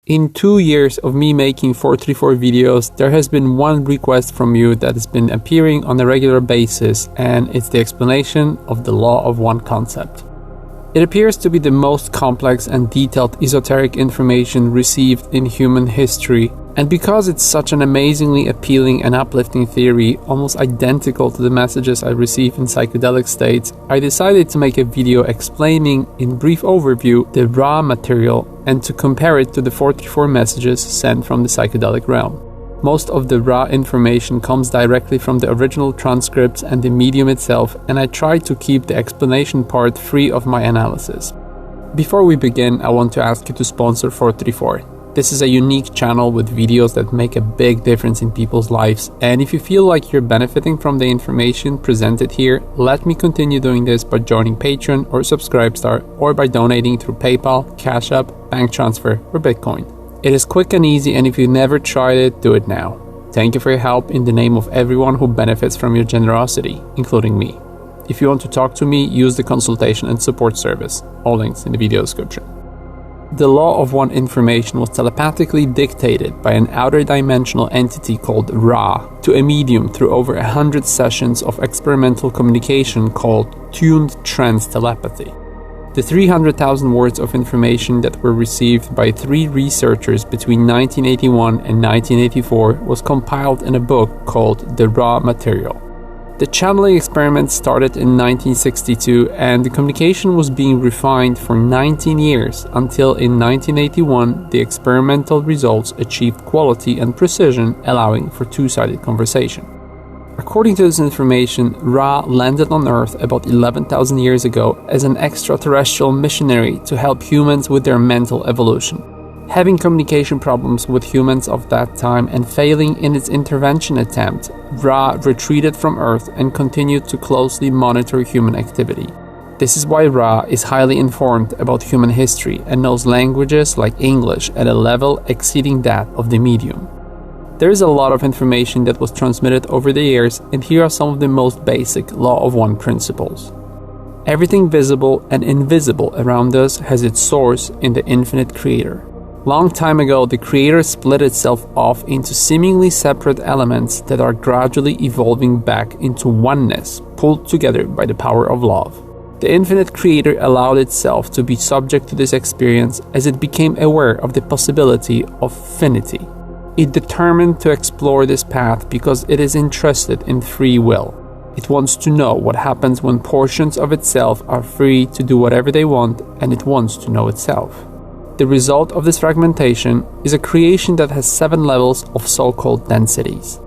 In 2 years of me making 434 videos, there has been one request from you that has been appearing on a regular basis, and it's the explanation of the law of one concept. It appears to be the most complex and detailed esoteric information received in human history, and because it's such an amazingly appealing and uplifting theory, almost identical to the messages I receive in psychedelic states, I decided to make a video explaining in brief overview the Ra material and to compare it to the 434 messages sent from the psychedelic realm. Most of the Ra information comes directly from the original transcripts and the medium itself, and I try to keep the explanation part free of my analysis. Before we begin, I want to ask you to sponsor 434. This is a unique channel with videos that make a big difference in people's lives, and if you feel like you're benefiting from the information presented here, let me continue doing this by joining Patreon or Subscribestar, or by donating through PayPal, Cash App, bank transfer, or Bitcoin. It is quick and easy, and if you never tried it, do it now. Thank you for your help in the name of everyone who benefits from your generosity, including me. If you want to talk to me, use the consultation and support service. All links in the video description. The law of one information was telepathically dictated by an outer dimensional entity called Ra to a medium through over 100 sessions of experimental communication called tuned trance telepathy. The 300,000 words of information that were received by 3 researchers between 1981 and 1984 was compiled in a book called The Ra Material. The channeling experiment started in 1962, and the communication was being refined for 19 years until in 1981 the experimental results achieved quality and precision, allowing for two-sided conversation. According to this information, Ra landed on Earth about 11,000 years ago as an extraterrestrial missionary to help humans with their mental evolution. Having communication problems with humans of that time and failing in its intervention attempt, Ra retreated from Earth and continued to closely monitor human activity. This is why Ra is highly informed about human history and knows languages like English at a level exceeding that of the medium. There is a lot of information that was transmitted over the years, and here are some of the most basic law of one principles. Everything visible and invisible around us has its source in the infinite creator. Long time ago, the creator split itself off into seemingly separate elements that are gradually evolving back into oneness, pulled together by the power of love. The infinite creator allowed itself to be subject to this experience as it became aware of the possibility of finity. It determined to explore this path because it is interested in free will. It wants to know what happens when portions of itself are free to do whatever they want, and it wants to know itself. The result of this fragmentation is a creation that has 7 levels of so-called densities.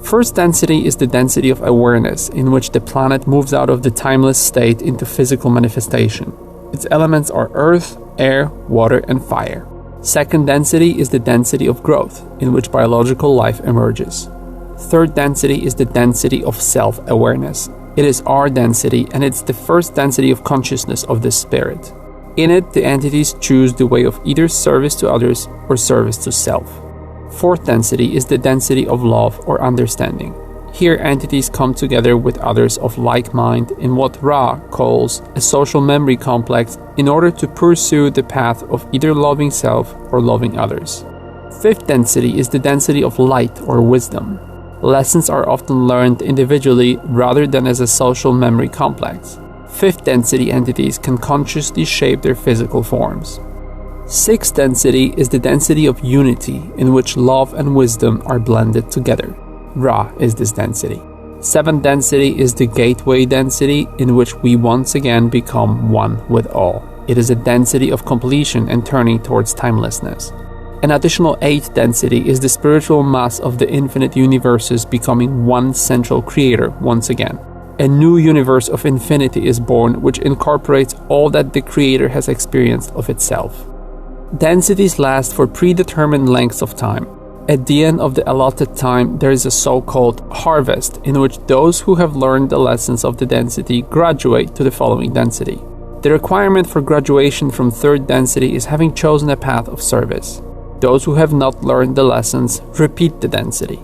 First density is the density of awareness, in which the planet moves out of the timeless state into physical manifestation. Its elements are earth, air, water, and fire. Second density is the density of growth, in which biological life emerges. Third density is the density of self-awareness. It is our density, and it's the first density of consciousness of the spirit. In it, the entities choose the way of either service to others or service to self. Fourth density is the density of love or understanding. Here, entities come together with others of like mind in what Ra calls a social memory complex in order to pursue the path of either loving self or loving others. Fifth density is the density of light or wisdom. Lessons are often learned individually rather than as a social memory complex. Fifth density entities can consciously shape their physical forms. Sixth density is the density of unity, in which love and wisdom are blended together. Ra is this density. Seventh density is the gateway density, in which we once again become one with all. It is a density of completion and turning towards timelessness. An additional 8th density is the spiritual mass of the infinite universes becoming one central creator once again. A new universe of infinity is born, which incorporates all that the creator has experienced of itself. Densities last for predetermined lengths of time. At the end of the allotted time, there is a so-called harvest, in which those who have learned the lessons of the density graduate to the following density. The requirement for graduation from third density is having chosen a path of service. Those who have not learned the lessons repeat the density.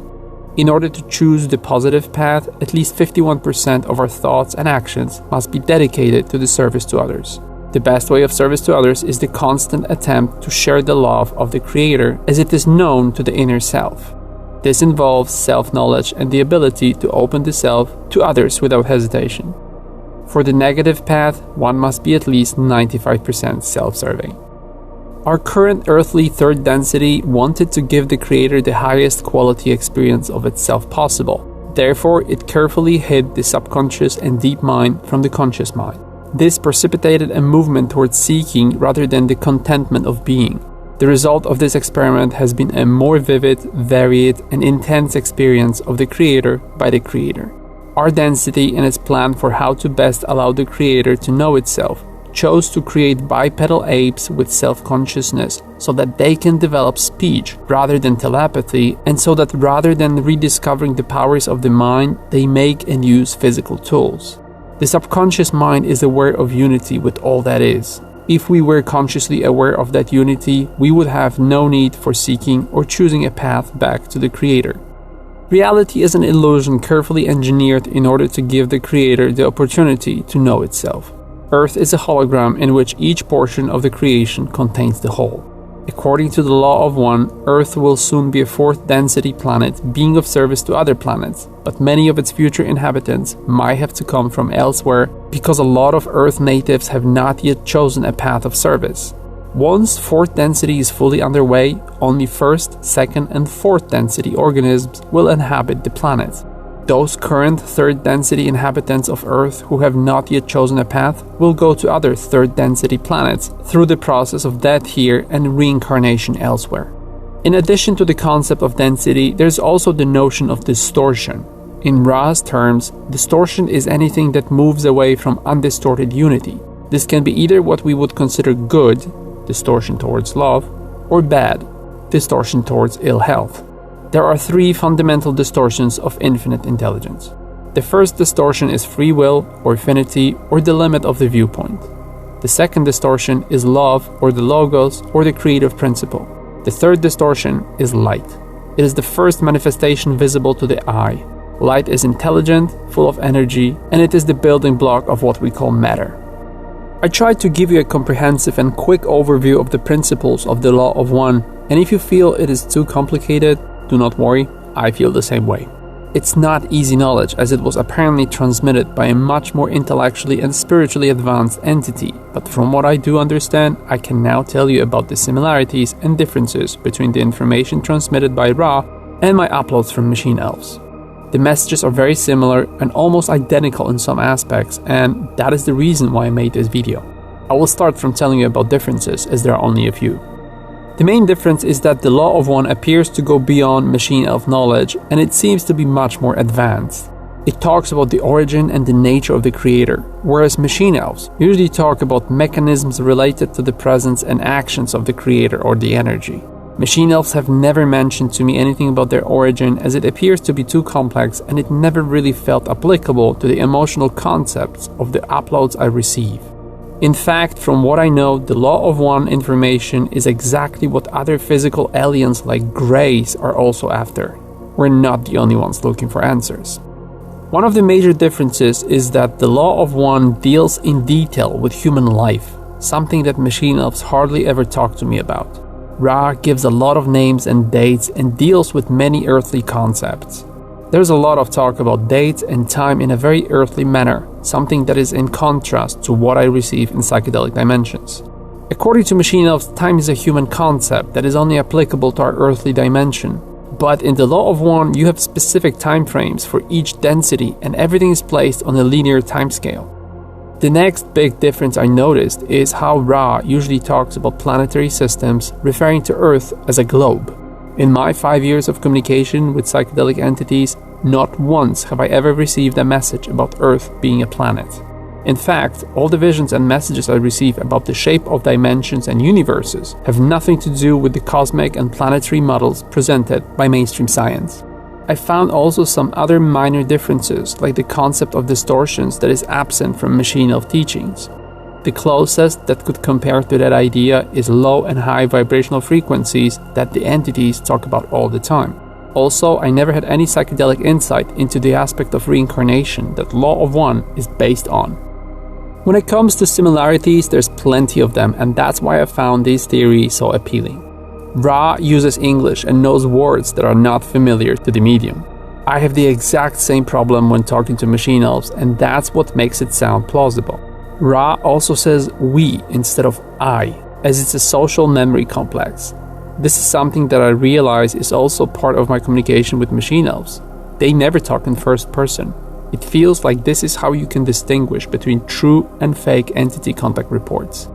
In order to choose the positive path, at least 51% of our thoughts and actions must be dedicated to the service to others. The best way of service to others is the constant attempt to share the love of the Creator as it is known to the inner self. This involves self-knowledge and the ability to open the self to others without hesitation. For the negative path, one must be at least 95% self-serving. Our current earthly third density wanted to give the Creator the highest quality experience of itself possible. Therefore, it carefully hid the subconscious and deep mind from the conscious mind. This precipitated a movement towards seeking rather than the contentment of being. The result of this experiment has been a more vivid, varied, and intense experience of the Creator by the Creator. Our density, in its plan for how to best allow the Creator to know itself, chose to create bipedal apes with self-consciousness so that they can develop speech rather than telepathy, and so that rather than rediscovering the powers of the mind, they make and use physical tools. The subconscious mind is aware of unity with all that is. If we were consciously aware of that unity, we would have no need for seeking or choosing a path back to the Creator. Reality is an illusion carefully engineered in order to give the Creator the opportunity to know itself. Earth is a hologram in which each portion of the creation contains the whole. According to the law of one, Earth will soon be a fourth density planet, being of service to other planets, but many of its future inhabitants might have to come from elsewhere because a lot of Earth natives have not yet chosen a path of service. Once fourth density is fully underway, only first, second, and fourth density organisms will inhabit the planet. Those current third density inhabitants of Earth who have not yet chosen a path will go to other third density planets through the process of death here and reincarnation elsewhere. In addition to the concept of density, there's also the notion of distortion. In Ra's terms, distortion is anything that moves away from undistorted unity. This can be either what we would consider good, distortion towards love, or bad, distortion towards ill health. There are three fundamental distortions of infinite intelligence. The first distortion is free will, or finity, or the limit of the viewpoint. The second distortion is love, or the logos, or the creative principle. The third distortion is light. It is the first manifestation visible to the eye. Light is intelligent, full of energy, and it is the building block of what we call matter. I tried to give you a comprehensive and quick overview of the principles of the law of one, and if you feel it is too complicated, do not worry, I feel the same way. It's not easy knowledge, as it was apparently transmitted by a much more intellectually and spiritually advanced entity, but from what I do understand, I can now tell you about the similarities and differences between the information transmitted by Ra and my uploads from Machine Elves. The messages are very similar and almost identical in some aspects, and that is the reason why I made this video. I will start from telling you about differences, as there are only a few. The main difference is that the law of one appears to go beyond Machine Elf knowledge, and it seems to be much more advanced. It talks about the origin and the nature of the Creator, whereas Machine Elves usually talk about mechanisms related to the presence and actions of the Creator or the energy. Machine Elves have never mentioned to me anything about their origin, as it appears to be too complex and it never really felt applicable to the emotional concepts of the uploads I receive. In fact, from what I know, the law of one information is exactly what other physical aliens like Greys are also after. We're not the only ones looking for answers. One of the major differences is that the law of one deals in detail with human life, something that Machine Elves hardly ever talk to me about. Ra gives a lot of names and dates and deals with many earthly concepts. There's a lot of talk about dates and time in a very earthly manner, something that is in contrast to what I receive in psychedelic dimensions. According to Machine Elves, time is a human concept that is only applicable to our earthly dimension. But in the law of one, you have specific time frames for each density, and everything is placed on a linear timescale. The next big difference I noticed is how Ra usually talks about planetary systems, referring to Earth as a globe. In my 5 years of communication with psychedelic entities, not once have I ever received a message about Earth being a planet. In fact, all the visions and messages I receive about the shape of dimensions and universes have nothing to do with the cosmic and planetary models presented by mainstream science. I found also some other minor differences, like the concept of distortions that is absent from Machine Elf teachings. The closest that could compare to that idea is low and high vibrational frequencies that the entities talk about all the time. Also, I never had any psychedelic insight into the aspect of reincarnation that Law of One is based on. When it comes to similarities, there's plenty of them, and that's why I found this theory so appealing. Ra uses English and knows words that are not familiar to the medium. I have the exact same problem when talking to machine elves, and that's what makes it sound plausible. Ra also says we instead of I, as it's a social memory complex. This is something that I realize is also part of my communication with machine elves. They never talk in first person. It feels like this is how you can distinguish between true and fake entity contact reports.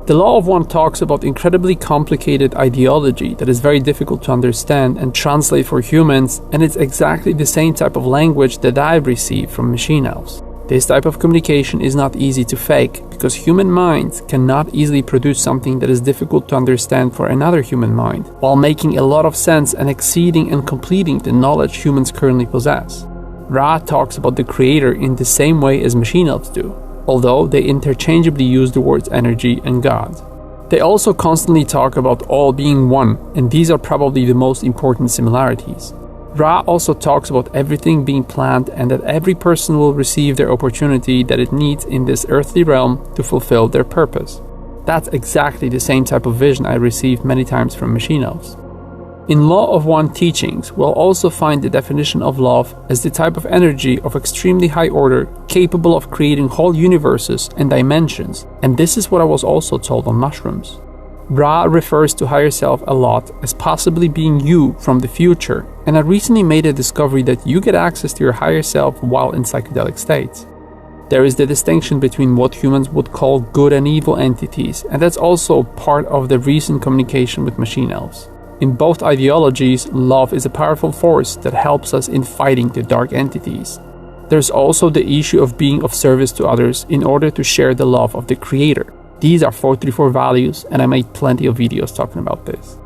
The Law of One talks about incredibly complicated ideology that is very difficult to understand and translate for humans, and it's exactly the same type of language that I've received from machine elves. This type of communication is not easy to fake because human minds cannot easily produce something that is difficult to understand for another human mind, while making a lot of sense and exceeding and completing the knowledge humans currently possess. Ra talks about the creator in the same way as machine elves do, although they interchangeably use the words energy and God. They also constantly talk about all being one, and these are probably the most important similarities. Ra also talks about everything being planned and that every person will receive their opportunity that it needs in this earthly realm to fulfill their purpose. That's exactly the same type of vision I received many times from machine elves. In Law of One teachings, we'll also find the definition of love as the type of energy of extremely high order capable of creating whole universes and dimensions, and this is what I was also told on mushrooms. Ra refers to higher self a lot as possibly being you from the future, and I recently made a discovery that you get access to your higher self while in psychedelic states. There is the distinction between what humans would call good and evil entities, and that's also part of the recent communication with machine elves. In both ideologies, love is a powerful force that helps us in fighting the dark entities. There's also the issue of being of service to others in order to share the love of the Creator. These are 434 values, and I made plenty of videos talking about this.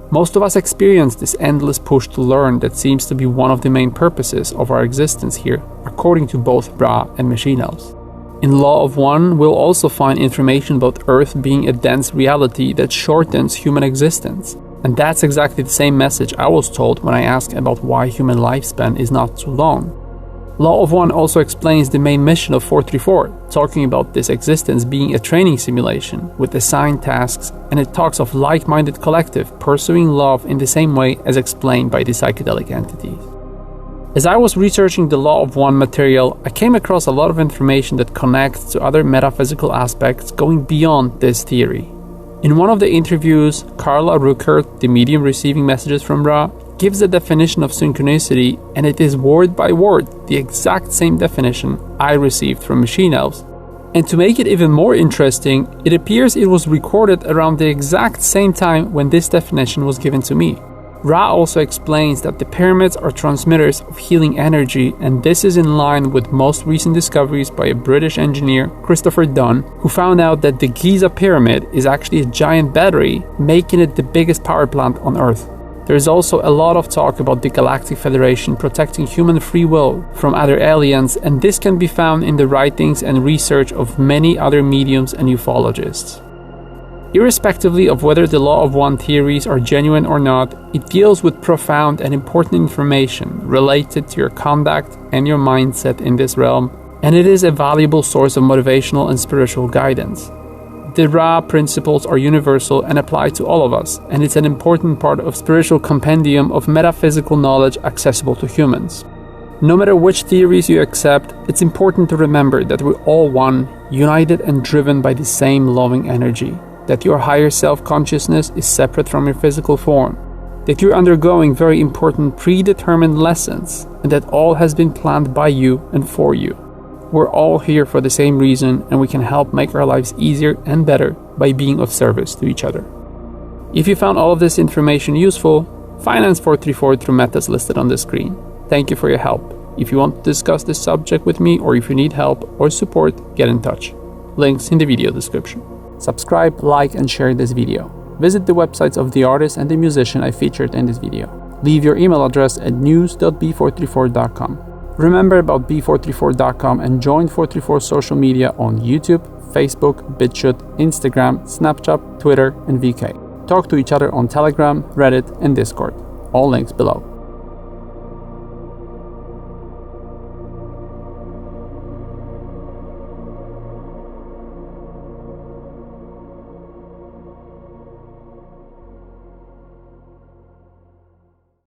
Most of us experience this endless push to learn that seems to be one of the main purposes of our existence here, according to both Ra and machine elves. In Law of One, we'll also find information about Earth being a dense reality that shortens human existence. And that's exactly the same message I was told when I asked about why human lifespan is not too long. Law of One also explains the main mission of 434, talking about this existence being a training simulation with assigned tasks, and it talks of like-minded collective pursuing love in the same way as explained by the psychedelic entities. As I was researching the Law of One material, I came across a lot of information that connects to other metaphysical aspects going beyond this theory. In one of the interviews, Carla Rueckert, the medium receiving messages from Ra, gives a definition of synchronicity, and it is word by word the exact same definition I received from machine elves. And to make it even more interesting, it appears it was recorded around the exact same time when this definition was given to me. Ra also explains that the pyramids are transmitters of healing energy, and this is in line with most recent discoveries by a British engineer, Christopher Dunn, who found out that the Giza pyramid is actually a giant battery, making it the biggest power plant on Earth. There is also a lot of talk about the Galactic Federation protecting human free will from other aliens, and this can be found in the writings and research of many other mediums and ufologists. Irrespectively of whether the Law of One theories are genuine or not, it deals with profound and important information related to your conduct and your mindset in this realm, and it is a valuable source of motivational and spiritual guidance. The Ra principles are universal and apply to all of us, and it's an important part of spiritual compendium of metaphysical knowledge accessible to humans. No matter which theories you accept, it's important to remember that we're all one, united and driven by the same loving energy. That your higher self-consciousness is separate from your physical form, that you're undergoing very important predetermined lessons, and that all has been planned by you and for you. We're all here for the same reason, and we can help make our lives easier and better by being of service to each other. If you found all of this information useful, finance 434 through methods listed on the screen. Thank you for your help. If you want to discuss this subject with me, or if you need help or support, get in touch. Links in the video description. Subscribe, like, and share this video. Visit the websites of the artist and the musician I featured in this video. Leave your email address at news.b434.com. Remember about b434.com and join 434 social media on YouTube, Facebook, BitChute, Instagram, Snapchat, Twitter, and VK. Talk to each other on Telegram, Reddit, and Discord. All links below.